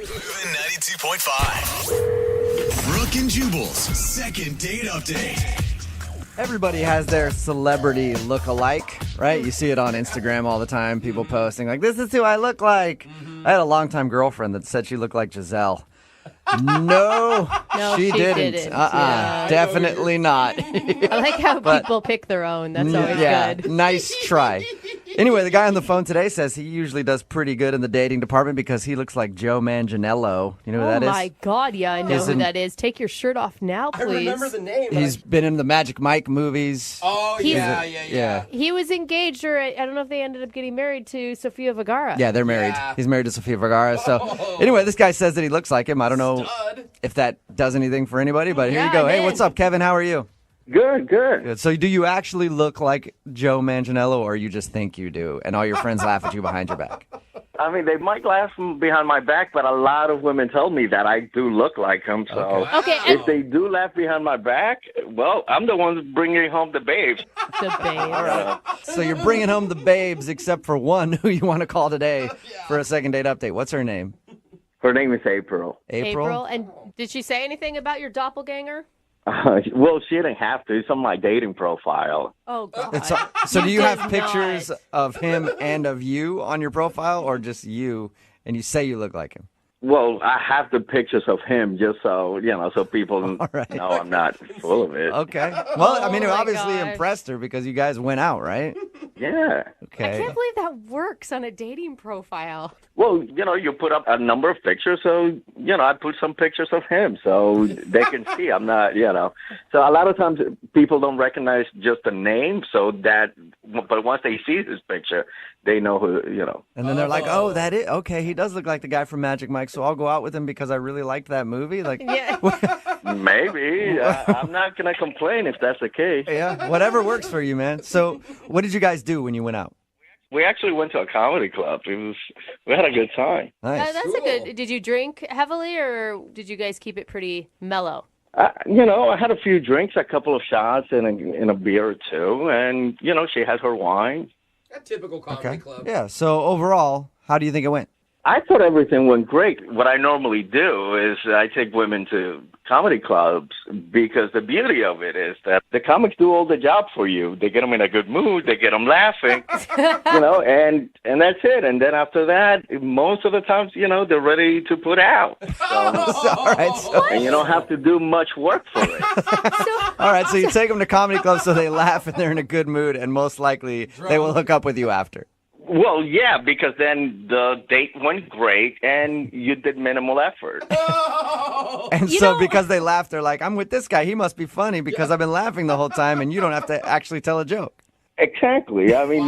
Moving 92.5. Brooke and Jubal's second date update. Everybody has their celebrity look-alike, right? You see it on Instagram all the time, people posting like, this is who I look like. I had a longtime girlfriend that said she looked like Giselle. No, she didn't. Yeah. Definitely not. I like how people pick their own. That's always good. Nice try. Anyway, the guy on the phone today says he usually does pretty good in the dating department because he looks like Joe Manganiello. You know who that is? Oh, my God. Yeah, I know who that is. Take your shirt off now, please. I remember the name. He's been in the Magic Mike movies. Oh, yeah. He was engaged, or I don't know if they ended up getting married to Sofia Vergara. Yeah, they're married. Yeah. He's married to Sofia Vergara. So anyway, this guy says that he looks like him. I don't know if that does anything for anybody, but here you go. Hey, what's up, Kevin? How are you? Good. So do you actually look like Joe Manganiello, or you just think you do, and all your friends laugh at you behind your back? I mean, they might laugh behind my back, but a lot of women tell me that I do look like him. So Okay. if they do laugh behind my back, well, I'm the one bringing home the babes. The babe. All right. So you're bringing home the babes, except for one who you want to call today for a second date update. What's her name? Her name is April. April. And did she say anything about your doppelganger? Well, she didn't have to. It's on my dating profile. Oh, God. So do you have did pictures not. of him and of you on your profile, or just you, and you say you look like him? Well, I have the pictures of him just so, so people know I'm not full of it. Okay. Well, I mean, it Oh, my obviously gosh. impressed her because you guys went out, right? Yeah. Okay. I can't believe that works on a dating profile. Well, you put up a number of pictures, so, I put some pictures of him so they can see I'm not, So a lot of times people don't recognize just the name, but once they see this picture, they know who, And then they're like, oh, that is, okay, he does look like the guy from Magic Mike, so I'll go out with him because I really liked that movie. Like, Yeah. Maybe. I'm not going to complain if that's the case. yeah, whatever works for you, man. So what did you guys do when you went out? We actually went to a comedy club. We had a good time. Nice. That's a good. Did you drink heavily, or did you guys keep it pretty mellow? I had a few drinks, a couple of shots, and a beer or two, and she had her wine. A typical comedy club. Yeah, so overall, how do you think it went? I thought everything went great. What I normally do is I take women to comedy clubs because the beauty of it is that the comics do all the job for you. They get them in a good mood. They get them laughing, and that's it. And then after that, most of the times, they're ready to put out. All right, so, And you don't have to do much work for it. all right, so you take them to comedy clubs so they laugh and they're in a good mood, and most likely they will hook up with you after. Well, yeah, because then the date went great and you did minimal effort. And so because they laugh, they're like, I'm with this guy. He must be funny because I've been laughing the whole time, and you don't have to actually tell a joke. Exactly. I mean,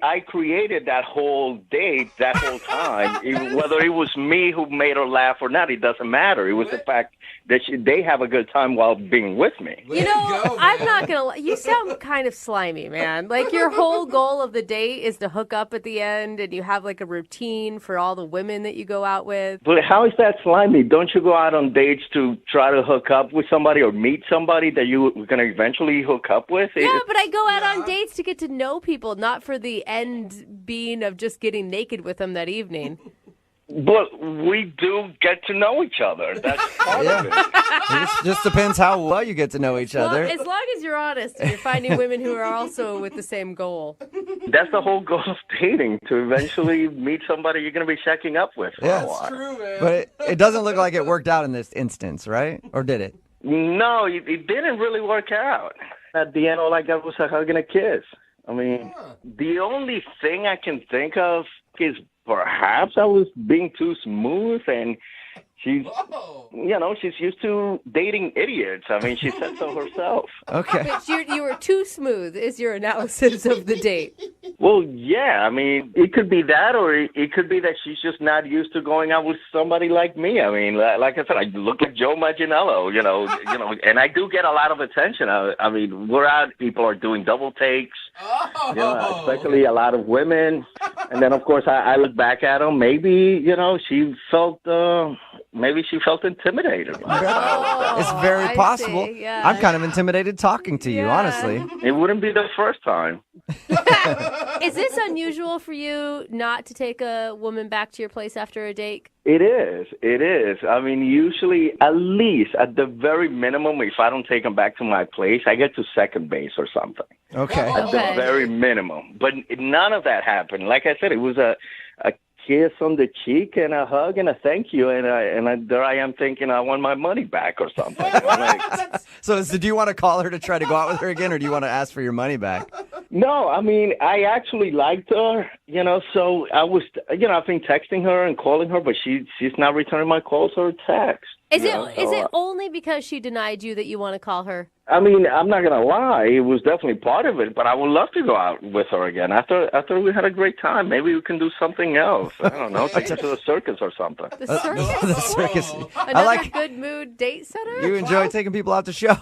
I created that whole date, that whole time. Whether it was me who made her laugh or not, it doesn't matter. It was the fact that they have a good time while being with me. I'm not going to lie. You sound kind of slimy, man. Like, your whole goal of the date is to hook up at the end, and you have, like, a routine for all the women that you go out with. But how is that slimy? Don't you go out on dates to try to hook up with somebody or meet somebody that you're going to eventually hook up with? Yeah, but I go out on dates to get to know people, not for the end being of just getting naked with them that evening. But we do get to know each other. That's part of it. It just depends how well you get to know each other. Well, as long as you're honest and you're finding women who are also with the same goal. That's the whole goal of dating, to eventually meet somebody you're going to be checking up with for a while. True, man. But it doesn't look like it worked out in this instance, right? Or did it? No, it didn't really work out. At the end, all I got was a hug and a kiss. I mean, the only thing I can think of is perhaps I was being too smooth, and she's, she's used to dating idiots. I mean, she said so herself. Okay. But you were too smooth is your analysis of the date. Well, yeah, I mean, it could be that, or it could be that she's just not used to going out with somebody like me. I mean, like I said, I look like Joe Manganiello, and I do get a lot of attention. I mean, we're out, people are doing double takes, especially a lot of women. And then, of course, I look back at them. Maybe, she felt maybe she felt intimidated. It's very I possible. see, yeah. I'm kind of intimidated talking to you, honestly. It wouldn't be the first time. Is this unusual for you not to take a woman back to your place after a date? It is. It is. I mean, usually, at least, at the very minimum, if I don't take them back to my place, I get to second base or something. Okay. At the very minimum. But none of that happened. Like I said, it was a kiss on the cheek and a hug and a thank you, and there I am thinking I want my money back or something. So do you want to call her to try to go out with her again, or do you want to ask for your money back? No, I mean, I actually liked her, so I was, I've been texting her and calling her, but she's not returning my calls or texts. Is it only because she denied you that you want to call her? I mean, I'm not going to lie. It was definitely part of it, but I would love to go out with her again. After we had a great time, maybe we can do something else. I don't know, take her to the circus or something. The circus? The circus. Another good mood date setter? You enjoy taking people out to shows.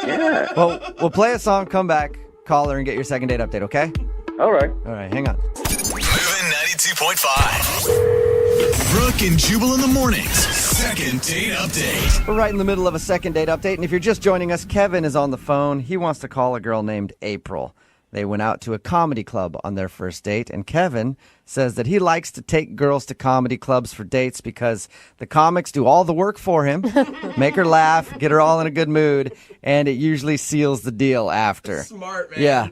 Yeah. Well, we'll play a song, come back, call her, and get your second date update, okay? All right. All right, hang on. Moving 92.5. Brooke and Jubal in the mornings. Second date update. We're right in the middle of a second date update, and if you're just joining us, Kevin is on the phone. He wants to call a girl named April. They went out to a comedy club on their first date, and Kevin says that he likes to take girls to comedy clubs for dates because the comics do all the work for him, make her laugh, get her all in a good mood, and it usually seals the deal after. Smart, man. Yeah.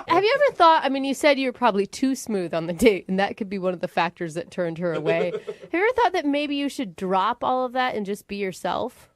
Have you ever thought, you said you were probably too smooth on the date, and that could be one of the factors that turned her away. Have you ever thought that maybe you should drop all of that and just be yourself?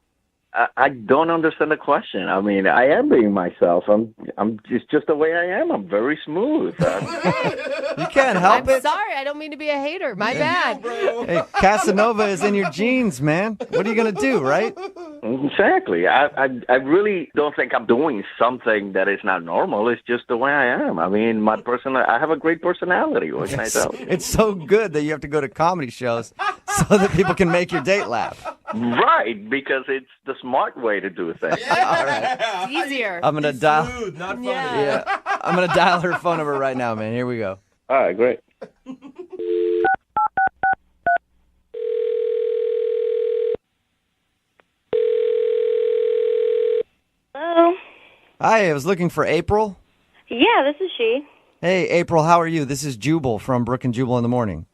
I don't understand the question. I mean, I am being myself. It's just the way I am. I'm very smooth. You can't help I'm it. sorry, I don't mean to be a hater. My bad. Hey, Casanova is in your genes, man. What are you going to do, right? Exactly. I really don't think I'm doing something that is not normal. It's just the way I am. I mean, I have a great personality. What can I tell you? It's so good that you have to go to comedy shows so that people can make your date laugh. Right, because it's the smart way to do things. All right. It's easier. I'm going to dial. Smooth, not funny. Yeah. I'm going to dial her phone number right now, man. Here we go. All right, great. Hello. Hi, I was looking for April. Yeah, this is she. Hey, April, how are you? This is Jubal from Brooke and Jubal in the Morning.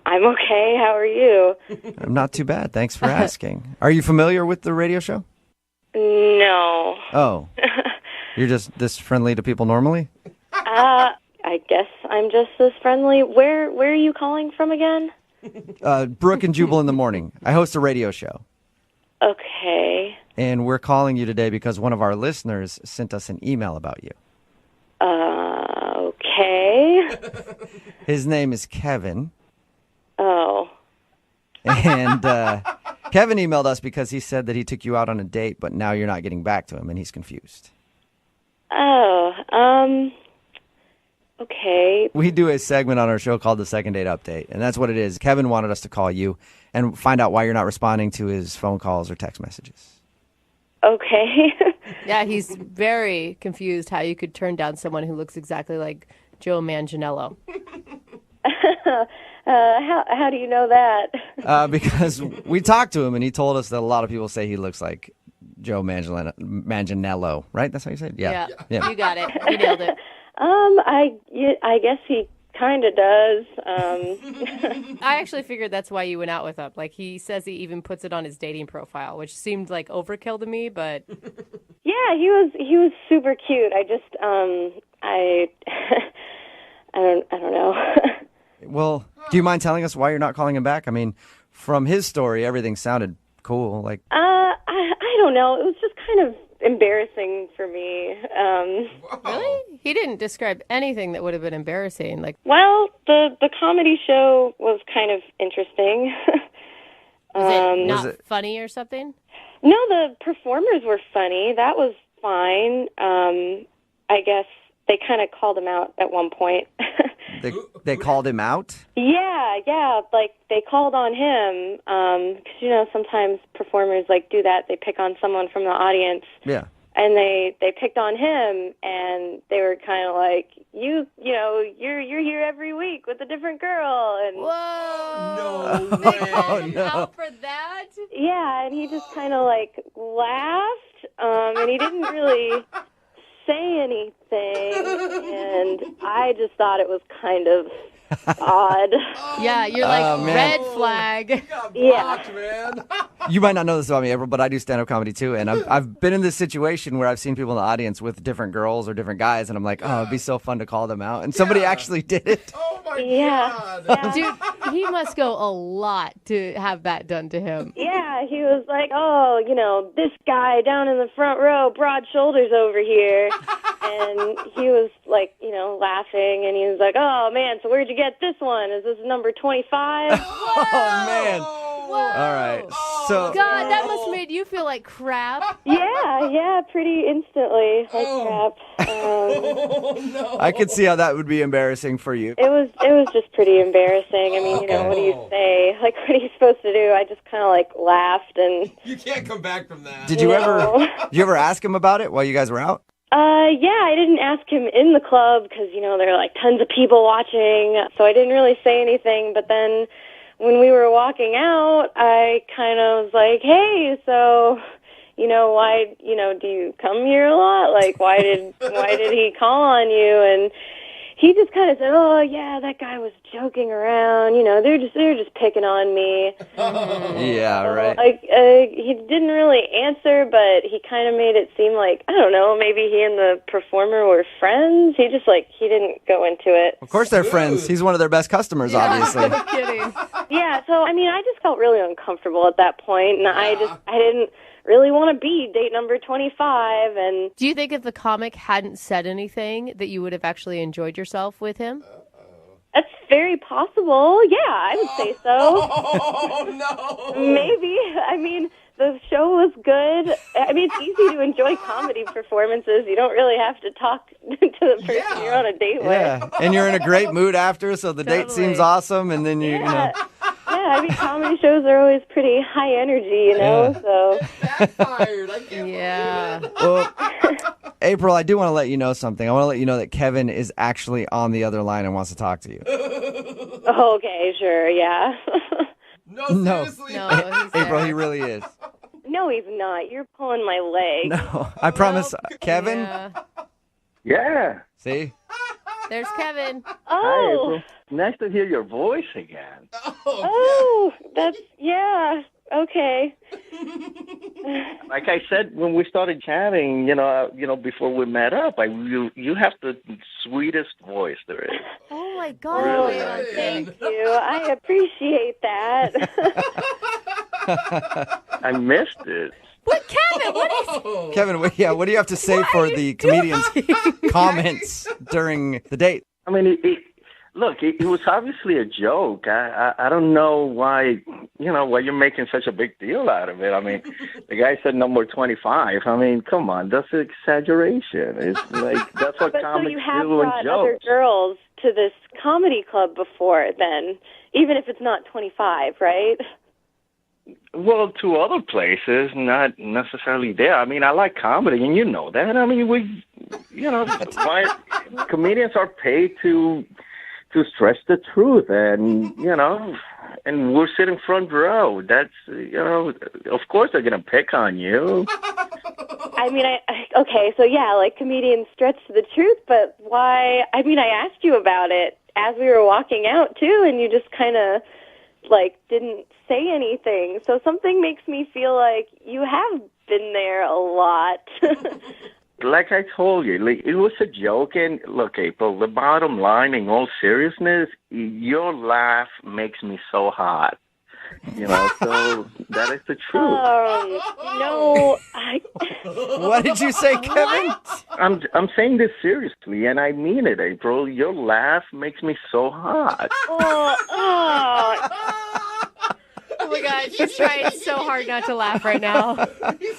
I'm okay. How are you? I'm not too bad. Thanks for asking. Are you familiar with the radio show? No. Oh. You're just this friendly to people normally? I guess I'm just this friendly. Where are you calling from again? Brooke and Jubal in the Morning. I host a radio show. Okay. And we're calling you today because one of our listeners sent us an email about you. Okay. His name is Kevin. Oh. And Kevin emailed us because he said that he took you out on a date, but now you're not getting back to him, and he's confused. Oh, okay. We do a segment on our show called The Second Date Update, and that's what it is. Kevin wanted us to call you and find out why you're not responding to his phone calls or text messages. Okay. Yeah, he's very confused how you could turn down someone who looks exactly like Joe Manganiello. How do you know that? Because we talked to him, and he told us that a lot of people say he looks like Joe Manganiello, right? That's how you say it? Yeah. You got it. You nailed it. I guess he kind of does. I actually figured that's why you went out with him. Like, he says he even puts it on his dating profile, which seemed like overkill to me, but... Yeah, he was super cute. I just, I don't know. Well, do you mind telling us why you're not calling him back? I mean, from his story, everything sounded cool. Like, I don't know. It was just kind of embarrassing for me. Really? He didn't describe anything that would have been embarrassing. Like, Well, the comedy show was kind of interesting. was it not Was it- funny or something? No, the performers were funny. That was fine. I guess they kind of called him out at one point. they called him out? Yeah, like they called on him because sometimes performers like do that. They pick on someone from the audience. Yeah. and they picked on him, and they were kind of like, you know, you're here every week with a different girl, and Whoa! No They way. called him no. out for that? yeah, and he just kind of like laughed, and he didn't really say anything, and I just thought it was kind of odd. Yeah, you're like, Oh, man. red flag. Got Yeah. blocked, man. You might not know this about me, April, but I do stand-up comedy too, and I've been in this situation where I've seen people in the audience with different girls or different guys, and I'm like, oh, it'd be so fun to call them out, and somebody actually did it. Oh my Yeah. God. Dude, he must go a lot to have that done to him. Yeah, he was like, oh, you know, this guy down in the front row, broad shoulders over here. And he was like, you know, laughing, and he was like, oh, man, so where'd you get this one? Is this number 25? Oh, man. Whoa! All right. So God, that must have made you feel like crap. Yeah, pretty instantly. Like crap. Oh no. I could see how that would be embarrassing for you. It was just pretty embarrassing. I mean, you know, what do you say? Like, what are you supposed to do? I just kind of like laughed and. You can't come back from that. Did you ever ask him about it while you guys were out? Yeah, I didn't ask him in the club because, you know, there were like tons of people watching, so I didn't really say anything. But then when we were walking out, I kind of was like, hey, so, you know, why, you know, do you come here a lot? Like, why did he call on you? And he just kind of said, oh, yeah, that guy was joking around. You know, they're just picking on me. Yeah, right. Like, he didn't really answer, but he kind of made it seem like, I don't know, maybe he and the performer were friends. He just, like, he didn't go into it. Of course they're friends. He's one of their best customers, obviously. No kidding. Yeah, so, I mean, I just felt really uncomfortable at that point, and I didn't really want to be date number 25, and... Do you think if the comic hadn't said anything that you would have actually enjoyed yourself with him? That's very possible. Yeah, I would say so. Oh no. Maybe. I mean, the show was good. I mean, it's easy to enjoy comedy performances. You don't really have to talk to the person you're on a date with. Yeah, and you're in a great mood after, so the date Totally. seems awesome, and then you know. Yeah, I mean, comedy shows are always pretty high energy, you know, so... Backfired. I can't Yeah. believe it. Well, April, I do want to let you know something. I want to let you know that Kevin is actually on the other line and wants to talk to you. Okay, sure, yeah. No, No. seriously. No, he's there. April, he really is. No, he's not. You're pulling my leg. No, I promise. Kevin, Yeah. Yeah. see? There's Kevin. Hi, Oh, April. Nice to hear your voice again. oh, that's, yeah, okay. Like I said when we started chatting, before we met up, you have the sweetest voice there is. Oh my God. Really? man. Thank you. I appreciate that. I missed it. But Kevin, what is... Kevin, what do you have to say for the comedian's comments during the date? I mean, it was obviously a joke. I don't know why you're making such a big deal out of it. I mean, the guy said number 25. I mean, come on, that's an exaggeration. It's like that's what But so comics you have do in brought other jokes. girls to this comedy club before then, even if it's not 25, right? Well, to other places, not necessarily there. I mean, I like comedy, and you know that. I mean, comedians are paid to stretch the truth, and and we're sitting front row. That's of course they're gonna pick on you. I mean, okay, so yeah, like comedians stretch to the truth, but why? I mean, I asked you about it as we were walking out too, and you just kind of like didn't say anything. So something makes me feel like you have been there a lot. Like I told you, it was a joke. And look, April, the bottom line, in all seriousness, your laugh makes me so hot. So that is the truth. No, What did you say, Kevin? I'm saying this seriously, and I mean it, April. Your laugh makes me so hot. oh. Oh my gosh. He's trying so hard not to laugh right now.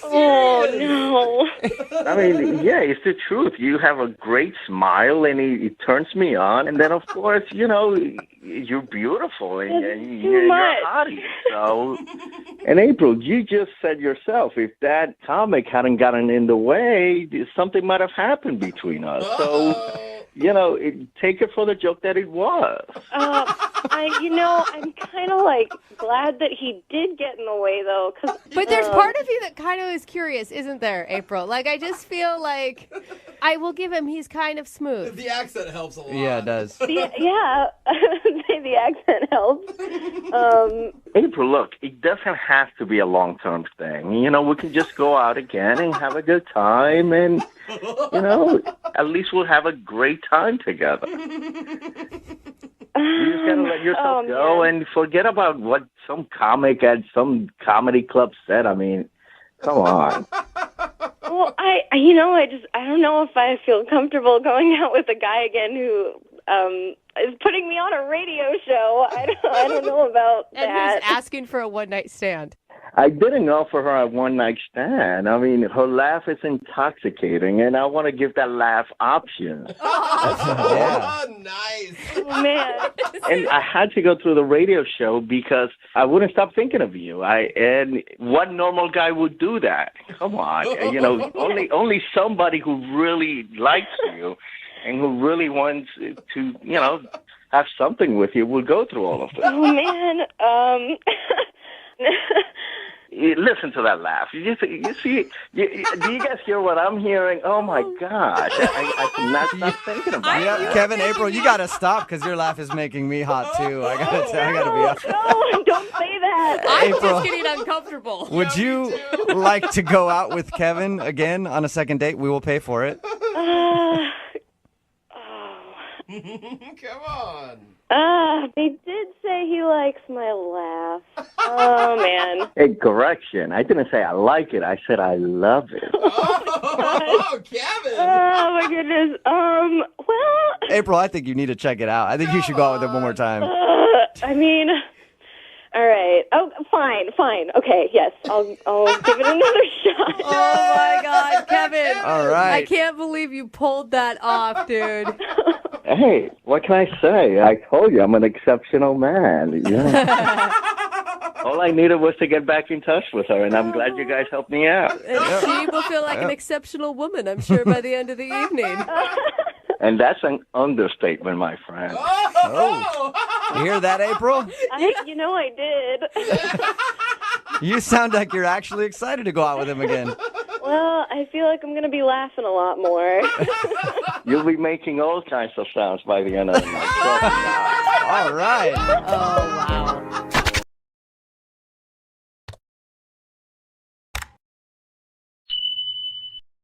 Oh, no. I mean, yeah, it's the truth. You have a great smile, and it turns me on. And then, of course, you're beautiful, and you're much. hottie. So, and April, you just said yourself, if that comic hadn't gotten in the way, something might have happened between us. So, take it for the joke that it was. I'm kind of like glad that he did get in the way, though. But there's part of you that kind of is curious, isn't there, April? Like, I just feel like I will give him, he's kind of smooth. The accent helps a lot. Yeah, it does. Yeah, the accent helps. April, look, it doesn't have to be a long-term thing. We can just go out again and have a good time, and, at least we'll have a great time together. You just gotta let yourself go and forget about what some comic at some comedy club said. I mean, come on. Well, I don't know if I feel comfortable going out with a guy again who is putting me on a radio show. I don't know about and that. who's asking for a one-night stand? I didn't offer her a one-night stand. I mean, her laugh is intoxicating, and I want to give that laugh options. Yeah. Nice. Oh, man. And I had to go through the radio show because I wouldn't stop thinking of you. And what normal guy would do that? Come on, only somebody who really likes you and who really wants to, have something with you will go through all of this. Oh, man. Listen to that laugh. You see, do you guys hear what I'm hearing? Oh, my gosh. I cannot stop thinking about it. Kevin, April, you got to stop because your laugh is making me hot, too. I got to be honest. No, don't say that. I'm April. just getting uncomfortable. Would you like to go out with Kevin again on a second date? We will pay for it. Come on. He did say he likes my laugh. Oh, man. Hey, correction. I didn't say I like it. I said I love it. Oh, Kevin. Oh, my goodness. Well, April, I think you need to check it out. I think you should go out with him one more time. I mean, all right. Oh, fine. Okay, yes, I'll give it another shot. Oh, my God, Kevin. All right. I can't believe you pulled that off, dude. Hey, what can I say? I told you I'm an exceptional man. Yeah. All I needed was to get back in touch with her, and I'm glad you guys helped me out. And she will feel like an exceptional woman, I'm sure, by the end of the evening. And that's an understatement, my friend. Oh. You hear that, April? I did. You sound like you're actually excited to go out with him again. Well, I feel like I'm going to be laughing a lot more. You'll be making all kinds of sounds by the end of the night. All right. Oh, wow.